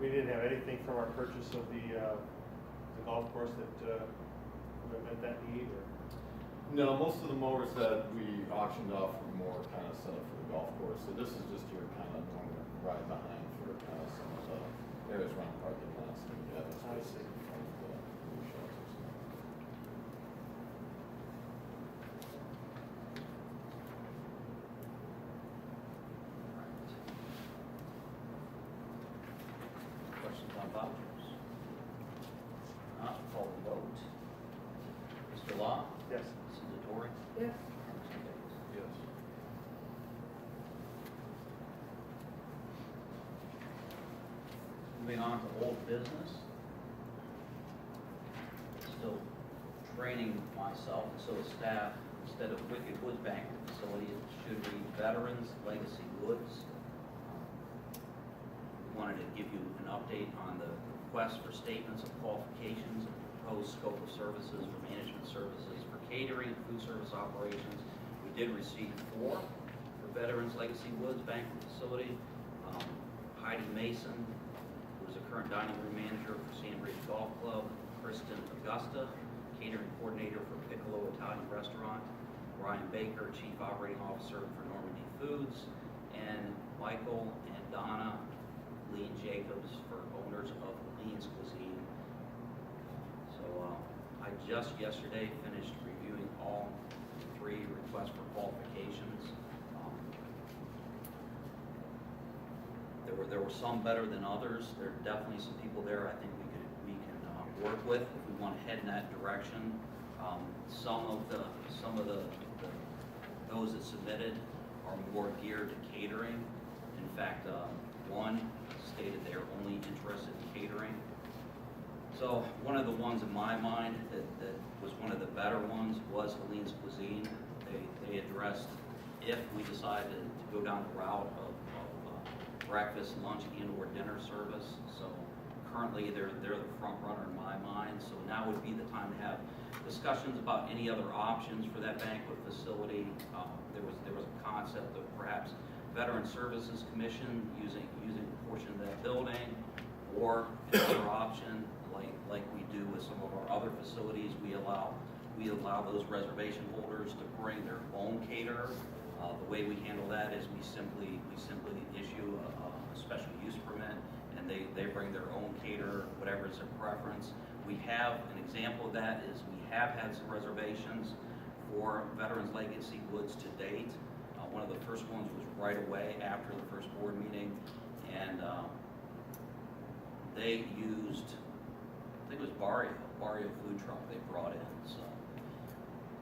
we didn't have anything from our purchase of the golf course that met that need, or? No, most of the mowers that we auctioned off were more kind of set up for the golf course. So this is just your kind of normal ride behind for kind of some of the areas around parking lots. And yeah, that's I see. basically kind of the new shelters. Questions on vouchers? Not call the vote. Mr. Law? Yes. Mrs. Detour? Yes. Mr. Davis? Yes. Moving on to old business. Still training myself and so is staff. Instead of Wicked Woods Banquet Facility, it should be Veterans Legacy Woods. Wanted to give you an update on the request for statements of qualifications and proposed scope of services for management services for catering, food service operations. We did receive 4 for Veterans Legacy Woods Banquet Facility. Heidi Mason, who is a current dining room manager for Sandbridge Golf Club. Kristen Augusta, catering coordinator for Piccolo Italian Restaurant. Ryan Baker, chief operating officer for Normandy Foods. And Michael and Donna Lean Jacobs for owners of Lean's Cuisine. So I just yesterday finished reviewing all 3 requests for qualifications. There were some better than others. There are definitely some people there I think we can work with if we want to head in that direction. Some of those that submitted are more geared to catering. In fact, one stated they are only interested in catering. So one of the ones in my mind that was one of the better ones was Helene's Cuisine. They addressed if we decided to go down the route of breakfast, lunch, and or dinner service. So currently they're the front runner in my mind. So now would be the time to have discussions about any other options for that banquet facility. There was a concept of perhaps Veteran Services Commission using a portion of that building, or another option like we do with some of our other facilities. We allow those reservation holders to bring their own caterer. The way we handle that is we simply issue a special use permit, and they bring their own caterer, whatever is their preference. We have an example of that is we have had some reservations for Veterans Legacy Woods to date. One of the first ones was right away after the first board meeting, and they used, I think it was Barrio food truck they brought in. So,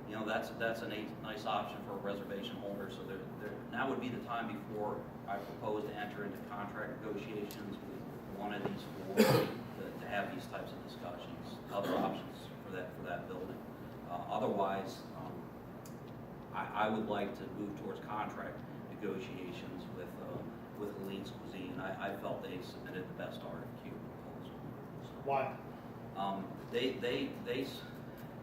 you know, that's a nice option for a reservation holder. So now would be the time before I propose to enter into contract negotiations with one of these 4 to have these types of discussions, other options for that building. Otherwise, I would like to move towards contract negotiations with Helene's Cuisine. I felt they submitted the best RFQ proposal. So, Why? they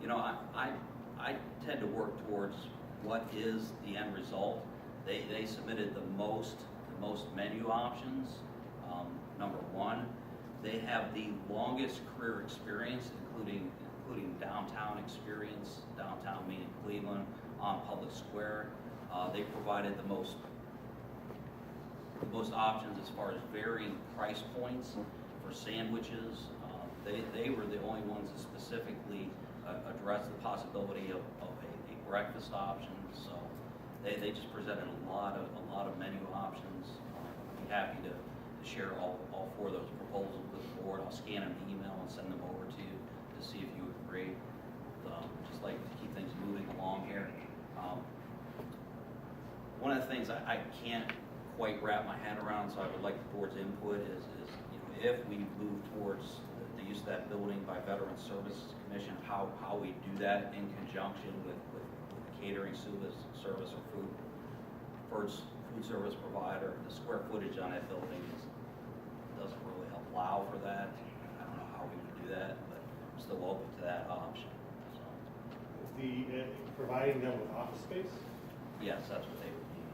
you know, I tend to work towards what is the end result. They submitted the most menu options. Number 1, they have the longest career experience, including downtown experience, downtown meaning Cleveland, on Public Square. They provided the most options as far as varying price points for sandwiches. They were the only ones that specifically addressed the possibility of a breakfast option. So they just presented a lot of menu options. I'd be happy to share all 4 of those proposals with the board. I'll scan an email and send them over to you to see if you agree. Just like to keep things moving along here. One of the things I can't quite wrap my head around, so I would like the board's input, is you know, if we move towards the use of that building by Veteran Services Commission, how we do that in conjunction with the catering service or food service provider. The square footage on that building doesn't really allow for that. I don't know how we would do that, but I'm still open to that option. So, Providing them with office space? yes, that's what they would need.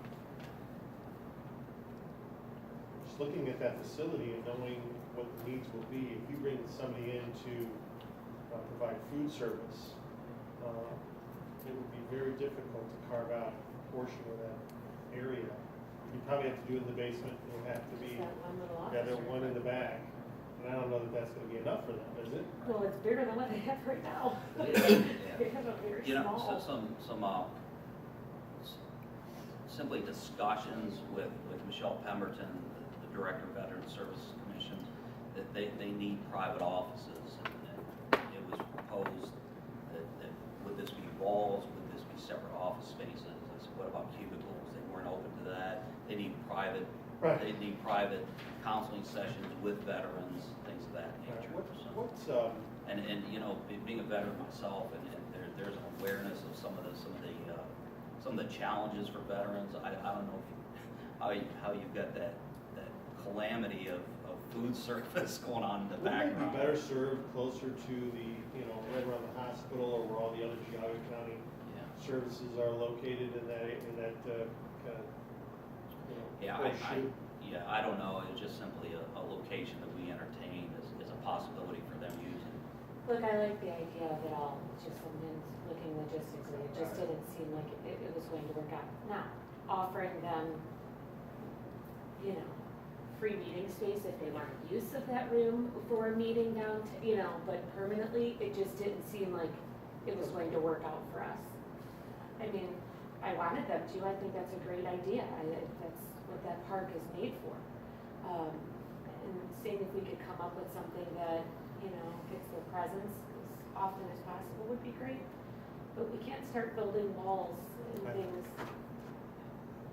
just looking at that facility and knowing what the needs will be, if you bring somebody in to provide food service, it would be very difficult to carve out a portion of that area. You probably have to do it in the basement, it would have to be, Just that one little office. yeah, there room. one in the back. And I don't know that that's gonna be enough for them, is it? Well, it's bigger than what they have right now. Yeah. They have a very You know, small. simply discussions with Michelle Pemberton, the Director of Veteran Services Commission, that they need private offices. And it was proposed that would this be walls, would this be separate office spaces? I said, what about cubicles? They weren't open to that. They need private, Right. they need private counseling sessions with veterans, things of that nature. So- What's, And you know, being a veteran myself, and there's an awareness of some of the challenges for veterans. I don't know how you've got that calamity of food service going on in the wouldn't they background. be better served closer to the, right around the hospital or where all the other Geauga County Yeah. services are located in that kind of, Yeah, horseshoe? I don't know. It's just simply a location that we entertain is a possibility for them using. Look, I like the idea of it all, it's just sometimes looking logistically, it just didn't seem like it was going to work out. Now, offering them, free meeting space if they want use of that room for a meeting but permanently, it just didn't seem like it was going to work out for us. I mean, I wanted them to, I think that's a great idea, that's what that park is made for. And seeing if we could come up with something that, gets their presence as often as possible would be great. But we can't start building walls and Right. things.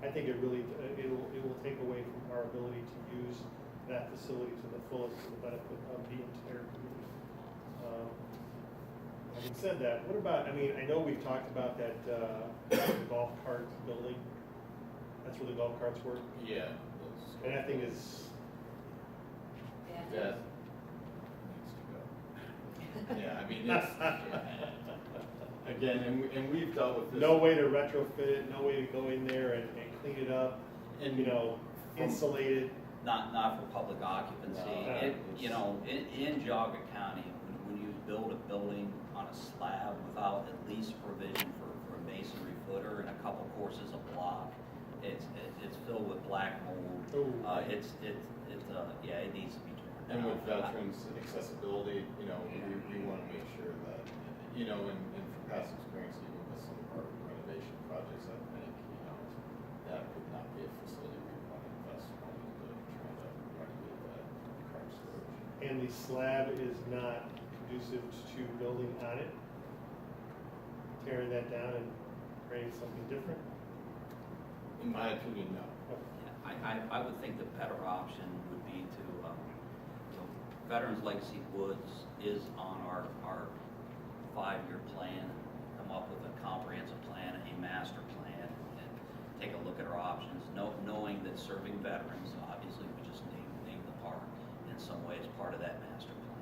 I think it really, it will take away from our ability to use that facility to the fullest for the benefit of the entire community. Having said that, what about, I know we've talked about that, the golf cart building. That's where the golf carts work. Yeah. And that thing is, That needs to go. Yeah, it's, again, and we've dealt with this. no way to retrofit it, no way to go in there and clean it up, And, insulate it. Not for public occupancy. No. In Geauga County, when you build a building on a slab without at least provision for a masonry footer and a couple courses of block, it's filled with black mold. Ooh. It needs to be torn down. And with veterans accessibility, we want to make sure that, and from past experience, even with some of our renovation projects, I think, that would not be a facility we want to invest money into trying to renovate that car storage. And the slab is not conducive to building on it, tearing that down and creating something different. In my opinion, no. I would think the better option would be to, Veterans Legacy Woods is on our 5-year plan, come up with a comprehensive plan, a master plan, and take a look at our options, knowing that serving veterans, obviously, we just name the park in some way as part of that master plan.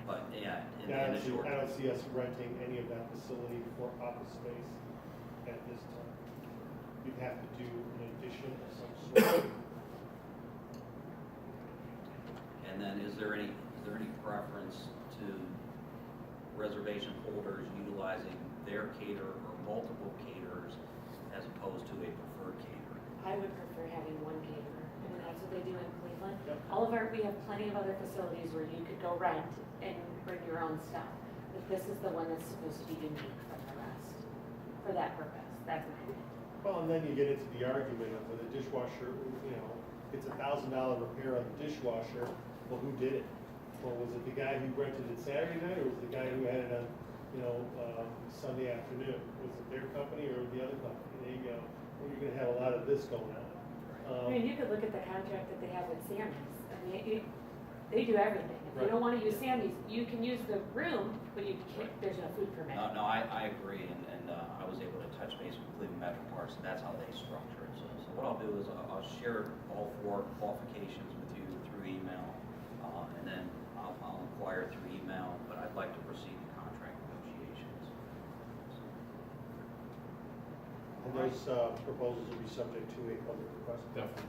But, yeah, in Yeah, the short. I don't see us renting any of that facility for office space at this time. You'd have to do an addition of some sort. And then is there any preference to reservation holders utilizing their caterer or multiple caterers as opposed to a preferred caterer? I would prefer having one caterer. That's what they do in Cleveland. Yep. We have plenty of other facilities where you could go rent and bring your own stuff. But this is the one that's supposed to be unique from the rest, for that purpose. That's my opinion. Well, and then you get into the argument of with a dishwasher, it's $1,000 repair on the dishwasher. Well, who did it? Well, was it the guy who rented it Saturday night, or was it the guy who had it on, Sunday afternoon? Was it their company or the other company? There you go. Well, you're gonna have a lot of this going on. You could look at the contract that they have with Sammy's. They do everything. If you Right. don't want to use Sammy's, you can use the room, but you can't, there's no food permit. No, I agree, and I was able to touch base with Cleveland Metro Parks, and that's how they structure it. So what I'll do is I'll share all 4 qualifications with you through email, and then I'll inquire through email, but I'd like to proceed to contract negotiations. And those proposals will be subject to a public request. Definitely.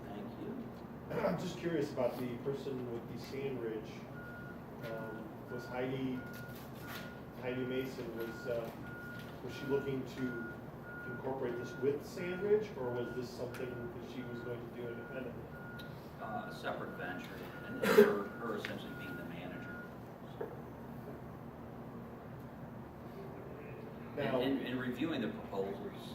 Thank you. I'm just curious about the person with the sand ridge. Was Heidi Mason, was she looking to incorporate this with Sand Ridge, or was this something that she was going to do independently? A separate venture, and her essentially being the manager. Now, In reviewing the proposals,